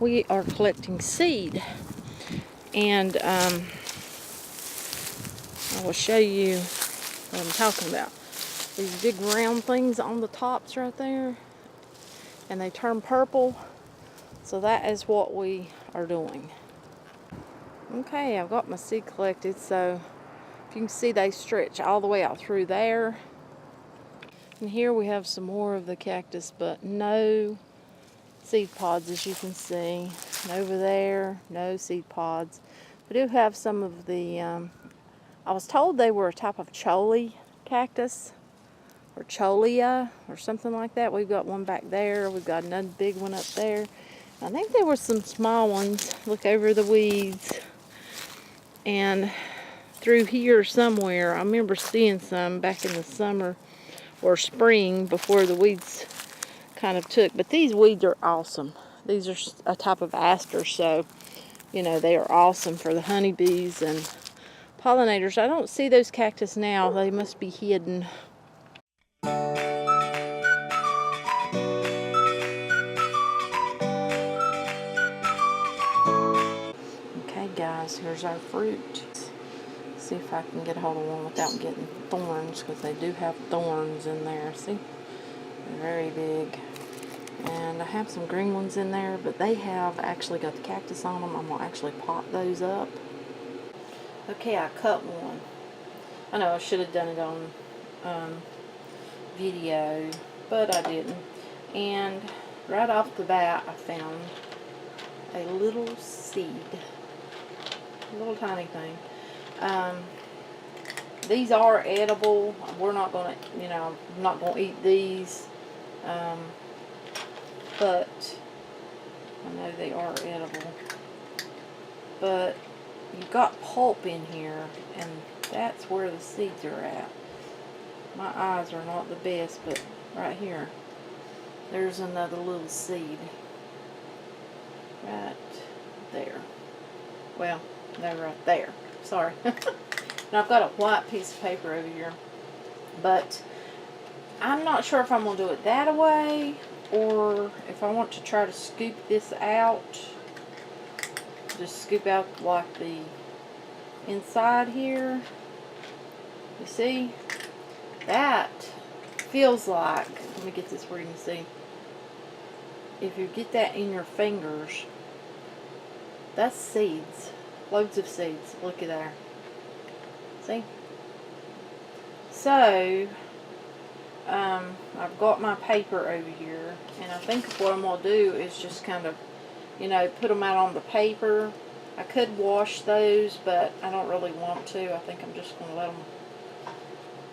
we are collecting seed, and I will show you what I'm talking about. These big round things on the tops right there, and they turn purple, so that is what we are doing. Okay, I've got my seed collected, so if you can see, they stretch all the way out through there. And here we have some more of the cactus, but no seed pods, as you can see. And over there, no seed pods. We do have some of the, I was told they were a type of chole cactus, or cholia, or something like that. We've got one back there. We've got another big one up there. I think there were some small ones. Look over the weeds. And through here somewhere, I remember seeing some back in the summer or spring before the weeds kind of took. But these weeds are awesome. These are a type of aster, so you know they are awesome for the honeybees and pollinators. I don't see those cactus now. They must be hidden. Okay guys, here's our fruit. See if I can get a hold of one without getting thorns, because they do have thorns in there. See? They're very big. And I have some green ones in there, but they have actually got the cactus on them. I'm going to actually pot those up. Okay, I cut one. I know I should have done it on video, but I didn't. And right off the bat, I found a little seed. A little tiny thing. These are edible. We're not going to, I'm not going to eat these. But I know they are edible. But you've got pulp in here, and that's where the seeds are at. My eyes are not the best, but right here, there's another little seed. Right there. Well, no, right there. Sorry. And I've got a white piece of paper over here. But I'm not sure if I'm going to do it that way, or if I want to try to scoop this out. Just scoop out like the inside here. You see? That feels like, let me get this where you can see. If you get that in your fingers, that's seeds. Loads of seeds. Look at there. See? So, I've got my paper over here, and I think what I'm going to do is just kind of, put them out on the paper. I could wash those, but I don't really want to. I think I'm just going to let them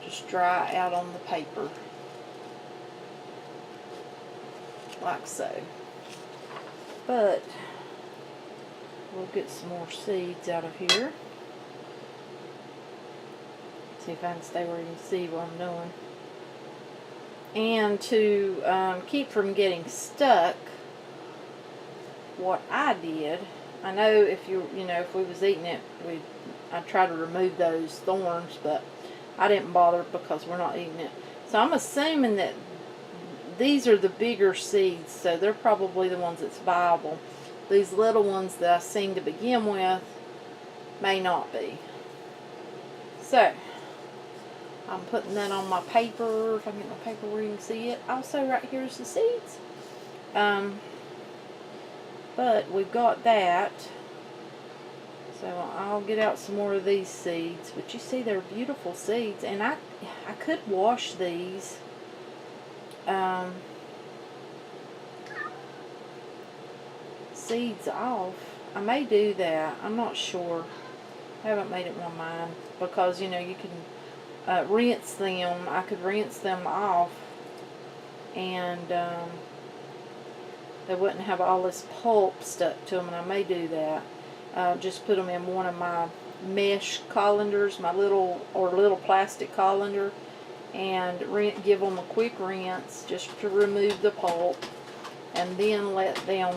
just dry out on the paper. Like so. But we'll get some more seeds out of here. See if I can stay where you can see what I'm doing. And to keep from getting stuck, what I did, I know if if we was eating it, I'd try to remove those thorns, but I didn't bother because we're not eating it. So I'm assuming that these are the bigger seeds, so they're probably the ones that's viable. These little ones that I seen to begin with may not be. So I'm putting that on my paper. If I can get my paper where you can see it. Also, right here is the seeds. But we've got that. So I'll get out some more of these seeds. But you see, they're beautiful seeds. And I could wash these. Seeds off. I may do that. I'm not sure. I haven't made up my mind. Because, you can rinse them. I could rinse them off, and they wouldn't have all this pulp stuck to them, and I may do that. Just put them in one of my mesh colanders, my little plastic colander, and give them a quick rinse just to remove the pulp, and then let them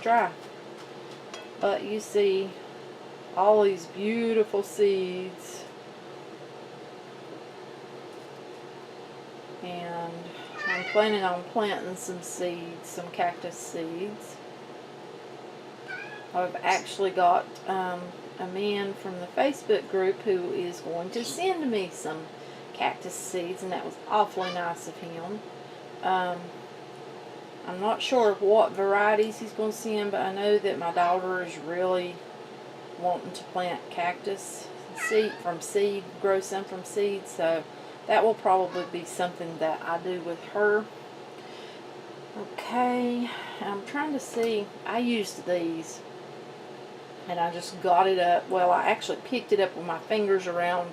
dry. But you see all these beautiful seeds. And I'm planning on planting some seeds, some cactus seeds. I've actually got a man from the Facebook group who is going to send me some cactus seeds, and that was awfully nice of him. I'm not sure what varieties he's going to send, but I know that my daughter is really wanting to plant cactus from seed, grow some from seed, so that will probably be something that I do with her. Okay, I'm trying to see, I used these and I just got it up. Well, I actually picked it up with my fingers around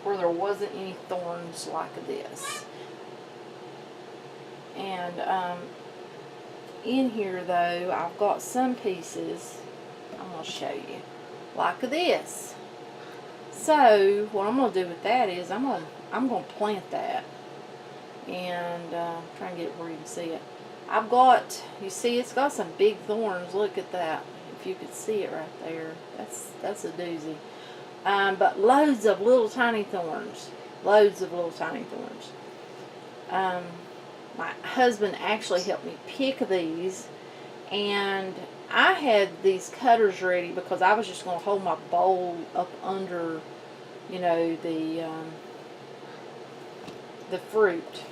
where there wasn't any thorns like this. And in here though, I've got some pieces, I'm going to show you, like this. So what I'm going to do with that is I'm going to plant that. And try and get it where you can see it. I've got, you see, it's got some big thorns. Look at that. If you could see it right there, that's a doozy. But loads of little tiny thorns. Loads of little tiny thorns. My husband actually helped me pick these, and I had these cutters ready because I was just going to hold my bowl up under, you know, the fruit.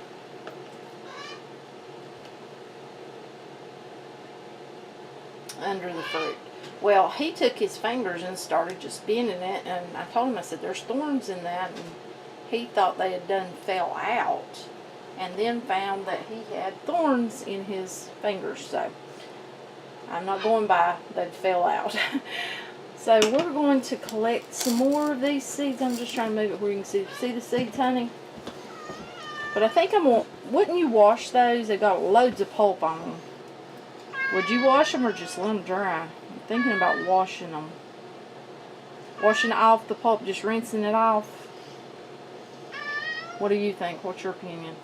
Under the fruit. Well, he took his fingers and started just bending it, and I told him, I said, there's thorns in that, and he thought they had done fell out, and then found that he had thorns in his fingers. So I'm not going by, they fell out. So we're going to collect some more of these seeds. I'm just trying to move it where you can see the seeds, honey. But I think wouldn't you wash those? They got loads of pulp on them. Would you wash them or just let them dry? I'm thinking about washing them. Washing off the pulp, just rinsing it off. What do you think? What's your opinion?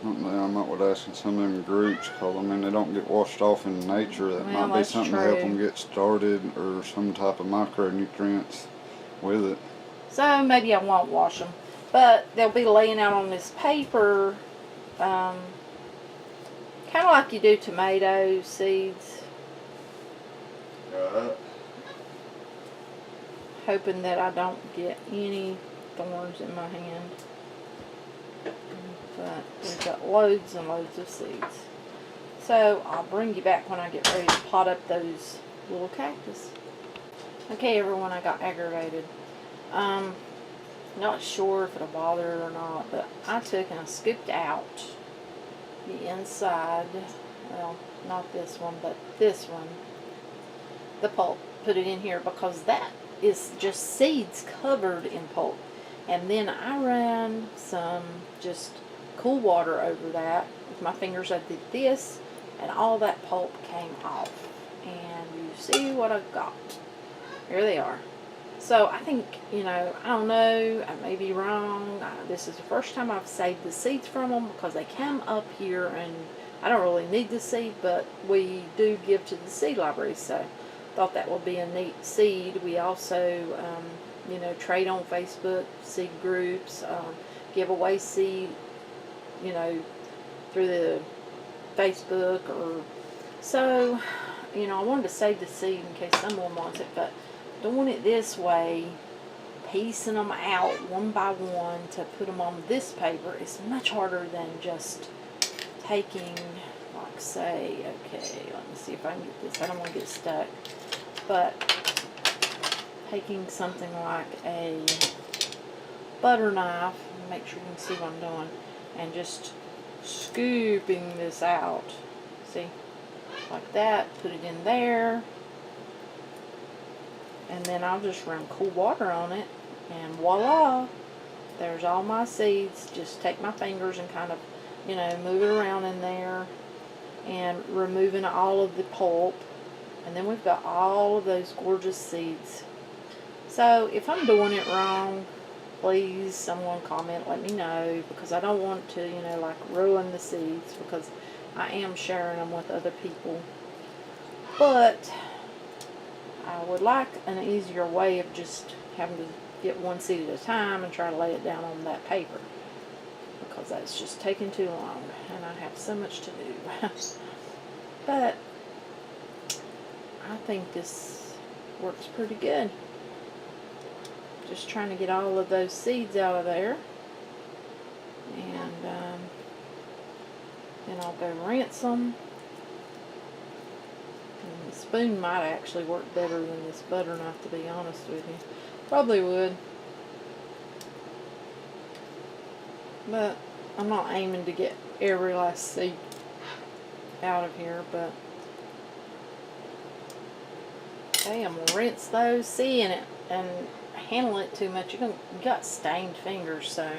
I don't know, I might would asking some of them groups, because I mean they don't get washed off in nature. That might be something to help them get started, or some type of micronutrients with it. So maybe I won't wash them, but they'll be laying out on this paper, kind of like you do tomato seeds. Right. Hoping that I don't get any thorns in my hand. But we've got loads and loads of seeds. So I'll bring you back when I get ready to pot up those little cactus. Okay, everyone, I got aggravated. Not sure if it'll bother it or not, but I took and I scooped out the inside, well, not this one, but this one, the pulp, put it in here because that is just seeds covered in pulp. And then I ran some just cool water over that with my fingers. I did this, and all that pulp came off. And you see what I got. Here they are. So I think, you know, I don't know, I may be wrong. This is the first time I've saved the seeds from them because they come up here, and I don't really need the seed, but we do give to the seed library, so thought that would be a neat seed. We also, you know, trade on Facebook, seed groups, give away seed, you know, through the Facebook, or so, you know, I wanted to save the seed in case someone wants it, but doing it this way, piecing them out one by one to put them on this paper is much harder than just taking, like, say, okay, let me see if I can get this, I don't want to get stuck, but taking something like a butter knife, make sure you can see what I'm doing, and just scooping this out, see, like that, put it in there, and then I'll just run cool water on it, and voila, there's all my seeds. Just take my fingers and kind of, you know, move it around in there, and removing all of the pulp, and then we've got all of those gorgeous seeds. So if I'm doing it wrong, please someone comment, let me know, because I don't want to, you know, like ruin the seeds, because I am sharing them with other people. But I would like an easier way of just having to get one seed at a time and try to lay it down on that paper, because that's just taking too long and I have so much to do. But I think this works pretty good. Just trying to get all of those seeds out of there. And then I'll go rinse them. And the spoon might actually work better than this butter knife, to be honest with you. Probably would. But I'm not aiming to get every last seed out of here, but okay, I'm gonna rinse those. See, and handle it too much, you got stained fingers. So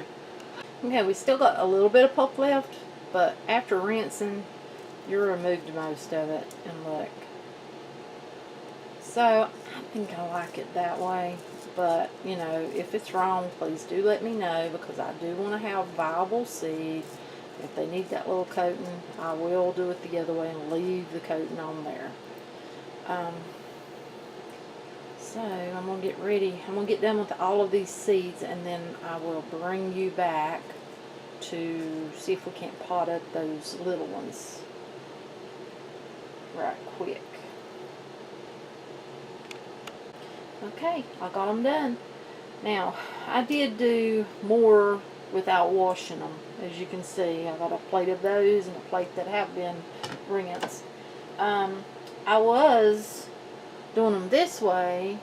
okay, we still got a little bit of pulp left, but after rinsing, you removed most of it. And look, so I think I like it that way. But you know, if it's wrong, please do let me know, because I do want to have viable seed. If they need that little coating, I will do it the other way and leave the coating on there. So I'm going to get ready. I'm going to get done with all of these seeds, and then I will bring you back to see if we can't pot up those little ones right quick. Okay, I got them done. Now, I did do more without washing them. As you can see, I got a plate of those and a plate that have been rinsed. I was doing them this way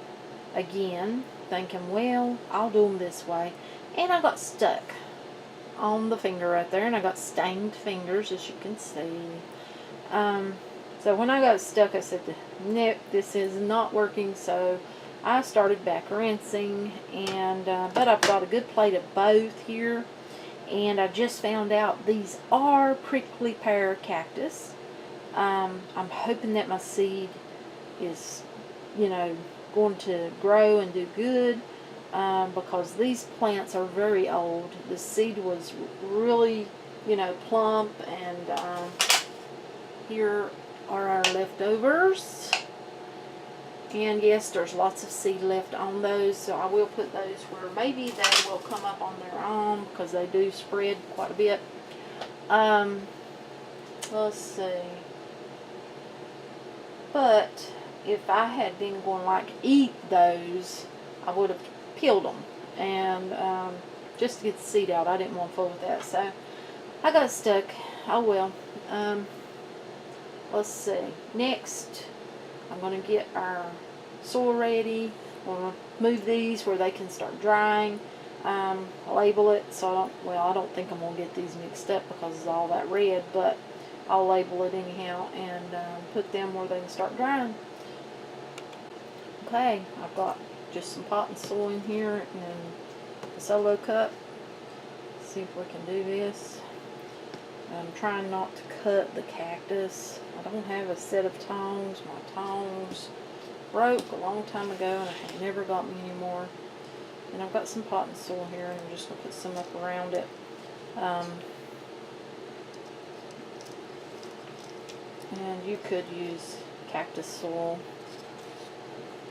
again, thinking, well, I'll do them this way. And I got stuck on the finger right there, and I got stained fingers, as you can see. So when I got stuck, I said, nope, this is not working. So I started back rinsing, and but I've got a good plate of both here. And I just found out these are Prickly Pear Cactus. I'm hoping that my seed is, you know, going to grow and do good, because these plants are very old. The seed was really, you know, plump, and here are our leftovers. And yes, there's lots of seed left on those, so I will put those where maybe they will come up on their own, because they do spread quite a bit. Let's see. But if I had been going like eat those, I would have peeled them, and just to get the seed out. I didn't want to fool with that, so I got stuck. Oh well. Let's see. Next, I'm going to get our soil ready. We'll move these where they can start drying. Label it so I don't think I'm going to get these mixed up because of all that red, but I'll label it anyhow, and put them where they can start drying. Okay, I've got just some pot and soil in here and a solo cup. Let's see if we can do this. I'm trying not to cut the cactus. I don't have a set of tongs. My tongs broke a long time ago, and I have never got me any more. And I've got some pot and soil here, and I'm just going to put some up around it. And you could use cactus soil,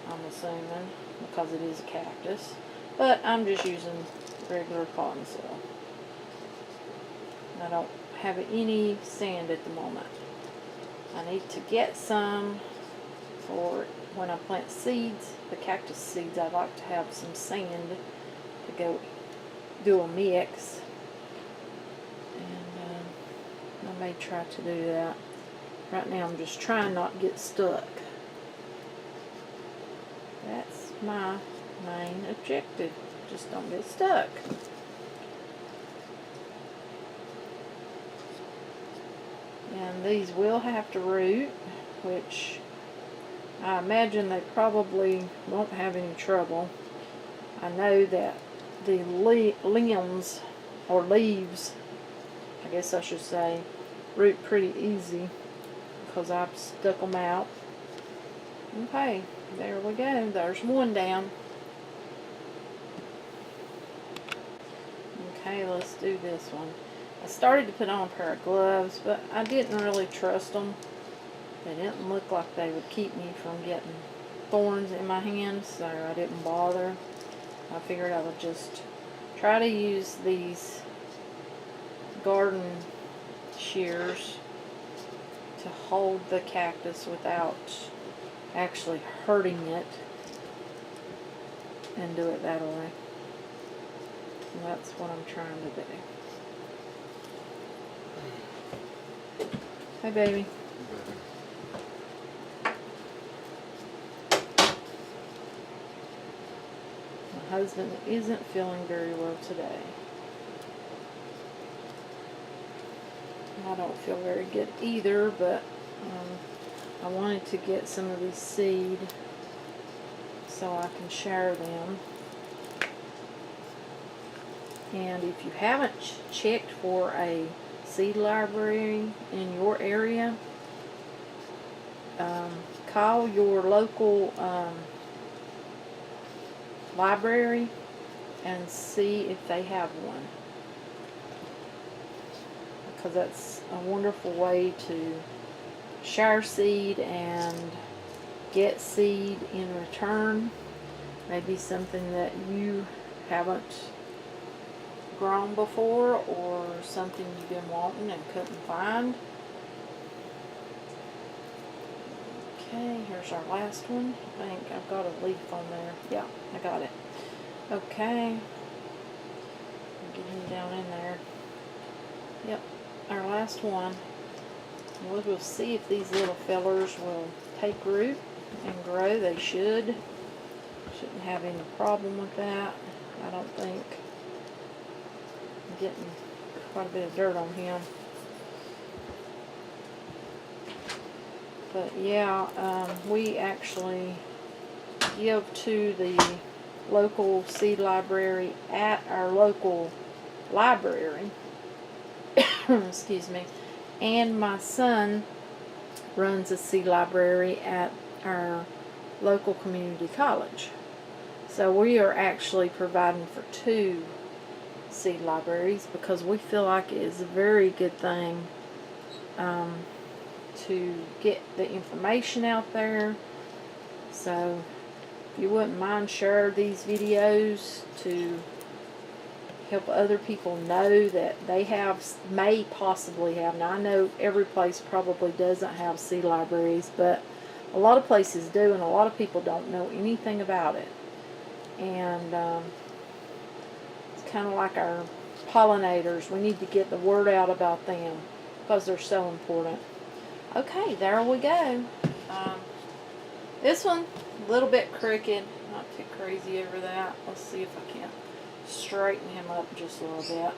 I'm assuming, because it is a cactus. But I'm just using regular cotton soil. I don't have any sand at the moment. I need to get some for when I plant seeds, the cactus seeds. I'd like to have some sand to go do a mix, and I may try to do that. Right now I'm just trying not to get stuck. That's my main objective. Just don't get stuck. And these will have to root, which I imagine they probably won't have any trouble. I know that the limbs, or leaves, I guess I should say, root pretty easy because I've stuck them out. Okay, there we go. There's one down. Okay, let's do this one. I started to put on a pair of gloves, but I didn't really trust them. They didn't look like they would keep me from getting thorns in my hands, so I didn't bother. I figured I would just try to use these garden shears to hold the cactus without actually hurting it and do it that way. And that's what I'm trying to do. Hey, baby. My husband isn't feeling very well today. I don't feel very good either, but I wanted to get some of these seed so I can share them. And if you haven't checked for a seed library in your area, call your local library and see if they have one, because that's a wonderful way to share seed and get seed in return. Maybe something that you haven't grown before, or something you've been wanting and couldn't find. Okay, here's our last one. I think I've got a leaf on there. Yeah, I got it. Okay. I'm getting down in there. Yep, our last one. We'll see if these little fellers will take root and grow. They should. Shouldn't have any problem with that, I don't think. I'm getting quite a bit of dirt on him. But yeah, we actually give to the local seed library at our local library. Excuse me. And my son runs a seed library at our local community college. So we are actually providing for 2 seed libraries, because we feel like it is a very good thing to get the information out there. So if you wouldn't mind share these videos to help other people know that they may possibly have. Now, I know every place probably doesn't have seed libraries, but a lot of places do, and a lot of people don't know anything about it. And it's kind of like our pollinators. We need to get the word out about them, because they're so important. Okay, there we go. This one, a little bit crooked. Not too crazy over that. Let's see if I can straighten him up just a little bit.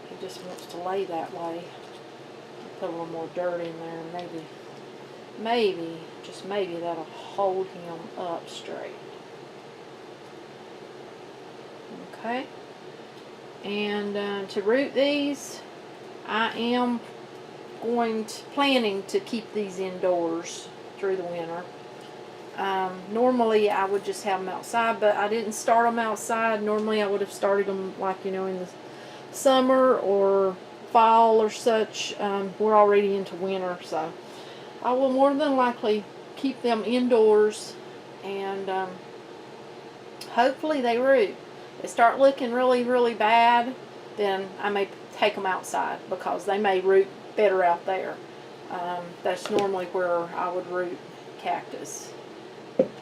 He just wants to lay that way. Put a little more dirt in there, and maybe, just maybe, that'll hold him up straight. Okay. And to root these, I am planning to keep these indoors through the winter. Normally I would just have them outside, but I didn't start them outside. Normally I would have started them like, in the summer or fall or such. We're already into winter, so I will more than likely keep them indoors, and hopefully they root. If they start looking really, really bad, then I may take them outside, because they may root better out there. That's normally where I would root cactus.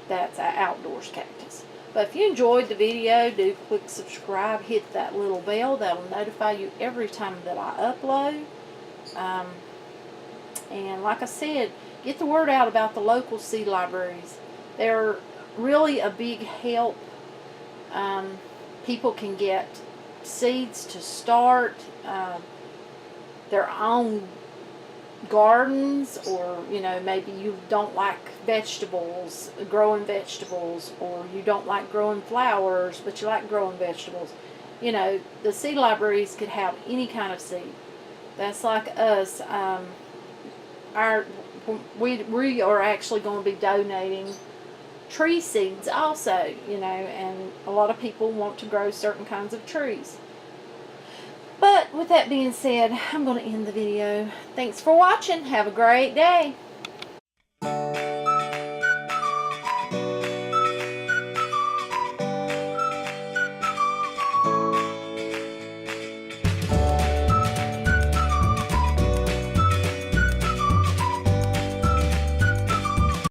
That's an outdoors cactus. But if you enjoyed the video, do click subscribe, hit that little bell. That'll notify you every time that I upload. And like I said, get the word out about the local seed libraries. They're really a big help. People can get seeds to start their own gardens, or maybe you don't like growing vegetables, or you don't like growing flowers but you like growing vegetables. The seed libraries could have any kind of seed. That's like us. We are actually going to be donating tree seeds also, and a lot of people want to grow certain kinds of trees. But with that being said, I'm going to end the video. Thanks for watching. Have a great day.